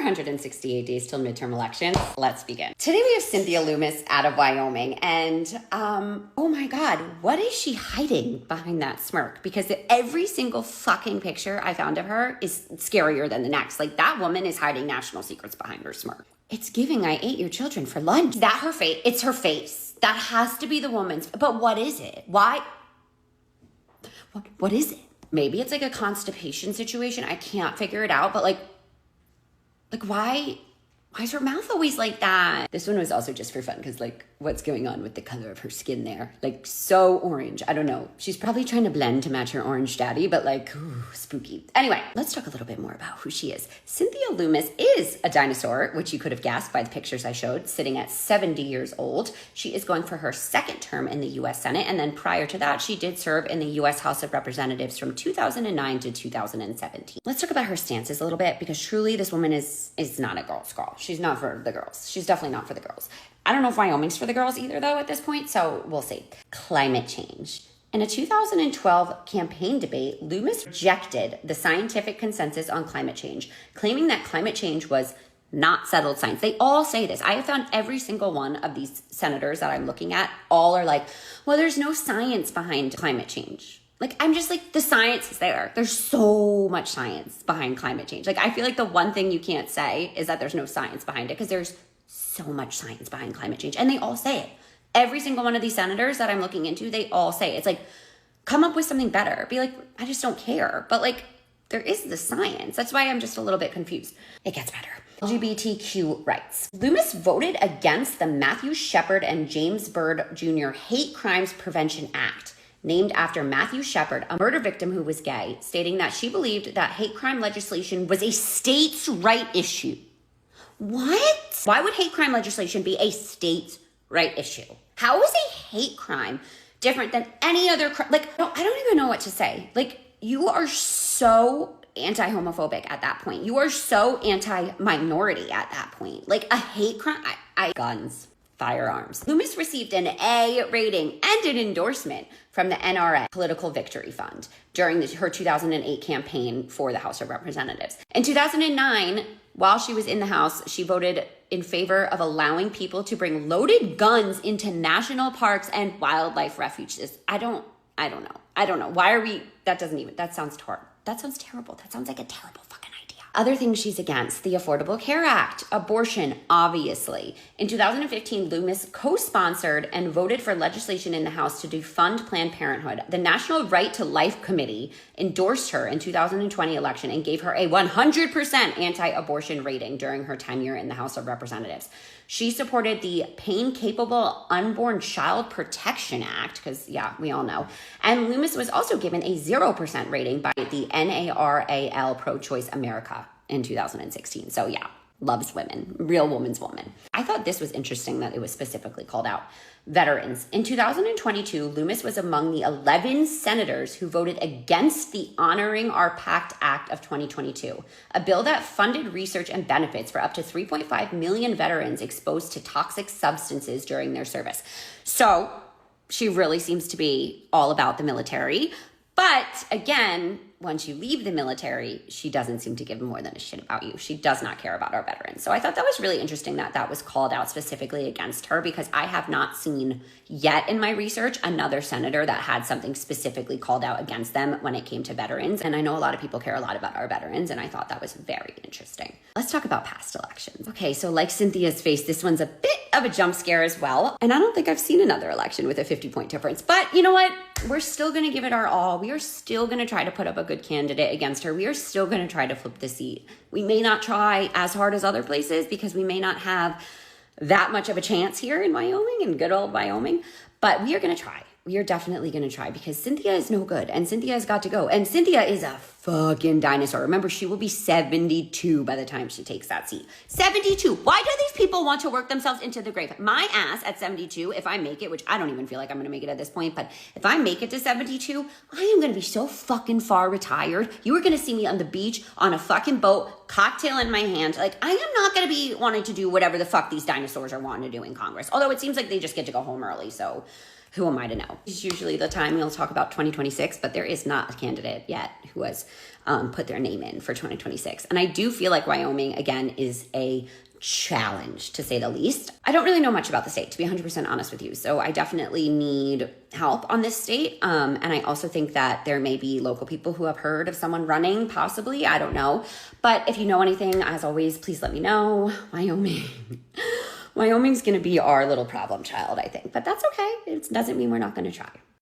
468 days till midterm elections. Let's begin. Today we have Cynthia Lummis out of Wyoming, and oh my God, what is she hiding behind that smirk? Because every single fucking picture I found of her is scarier than the next. Like, that woman is hiding national secrets behind her smirk. It's giving, I ate your children for lunch. Is that her face? It's her face. That has to be the woman's. But what is it? Why? What is it? Maybe it's like a constipation situation. I can't figure it out, but like why is her mouth always like that? This one was also just for fun because, like, what's going on with the color of her skin there? Like, so orange. I don't know. She's probably trying to blend to match her orange daddy, but like, ooh, spooky. Anyway, let's talk a little bit more about who she is. Cynthia Lummis is a dinosaur, which you could have guessed by the pictures I showed, sitting at 70 years old. She is going for her second term in the U.S. Senate, and then prior to that, she did serve in the U.S. House of Representatives from 2009 to 2017. Let's talk about her stances a little bit, because truly this woman is not a girl's girl. She's not for the girls. She's definitely not for the girls. I don't know if Wyoming's for the girls either, though, at this point, so we'll see. Climate change. In a 2012 campaign debate, Lummis rejected the scientific consensus on climate change, claiming that climate change was not settled science. They all say this. I have found every single one of these senators that I'm looking at, all are like, well, there's no science behind climate change. Like, I'm just like, the science is there. There's so much science behind climate change. Like, I feel like the one thing you can't say is that there's no science behind it, because there's so much science behind climate change. And they all say it. Every single one of these senators that I'm looking into, they all say it. It's like, come up with something better. Be like, I just don't care. But like, there is the science. That's why I'm just a little bit confused. It gets better. LGBTQ rights. Lummis voted against the Matthew Shepard and James Byrd Jr. Hate Crimes Prevention Act, named after Matthew Shepard, a murder victim who was gay, stating that she believed that hate crime legislation was a states' right issue. What? Why would hate crime legislation be a states' right issue? How is a hate crime different than any other crime? Like, no, I don't even know what to say. Like, you are so anti-homophobic at that point. You are so anti-minority at that point. Like, a hate crime, guns, firearms. Lummis received an A rating and an endorsement from the NRA Political Victory Fund during her 2008 campaign for the House of Representatives. In 2009, while she was in the House, she voted in favor of allowing people to bring loaded guns into national parks and wildlife refuges. I don't know. Why are we, that sounds terrible. That sounds like a terrible fucking idea. Other things she's against: the Affordable Care Act, abortion, obviously. In 2015, Lummis co-sponsored and voted for legislation in the House to defund Planned Parenthood. The National Right to Life Committee endorsed her in 2020 election and gave her a 100% anti-abortion rating during her tenure in the House of Representatives. She supported the Pain Capable Unborn Child Protection Act, because, yeah, we all know. And Lummis was also given a 0% rating by the NARAL Pro-Choice America in 2016. So, yeah, loves women, real woman's woman. I thought this was interesting that it was specifically called out. Veterans. In 2022, Lummis was among the 11 senators who voted against the Honoring Our Pact Act of 2022, a bill that funded research and benefits for up to 3.5 million veterans exposed to toxic substances during their service. So she really seems to be all about the military. But again, once you leave the military, she doesn't seem to give more than a shit about you. She does not care about our veterans. So I thought that was really interesting that that was called out specifically against her, because I have not seen yet in my research another senator that had something specifically called out against them when it came to veterans. And I know a lot of people care a lot about our veterans, and I thought that was very interesting. Let's talk about past elections. Okay, so like Cynthia's face, this one's a bit of a jump scare as well. And I don't think I've seen another election with a 50-point difference. But you know what? We're still going to give it our all. We are still going to try to put up a good candidate against her. We are still going to try to flip the seat. We may not try as hard as other places because we may not have that much of a chance here in Wyoming, in good old Wyoming, but we are going to try. We are definitely going to try, because Cynthia is no good, and Cynthia has got to go. And Cynthia is a fucking dinosaur. Remember, she will be 72 by the time she takes that seat. 72. Why do these people want to work themselves into the grave? My ass at 72, if I make it, which I don't even feel like I'm going to make it at this point, but if I make it to 72, I am going to be so fucking far retired. You are going to see me on the beach, on a fucking boat, cocktail in my hand. Like, I am not going to be wanting to do whatever the fuck these dinosaurs are wanting to do in Congress. Although it seems like they just get to go home early, so who am I to know? It's usually the time we'll talk about 2026, but there is not a candidate yet who has put their name in for 2026. And I do feel like Wyoming, again, is a challenge, to say the least. I don't really know much about the state, to be 100% honest with you. So I definitely need help on this state. And I also think that there may be local people who have heard of someone running, possibly. I don't know. But if you know anything, as always, please let me know. Wyoming's going to be our little problem child, I think. But that's okay. It doesn't mean we're not going to try.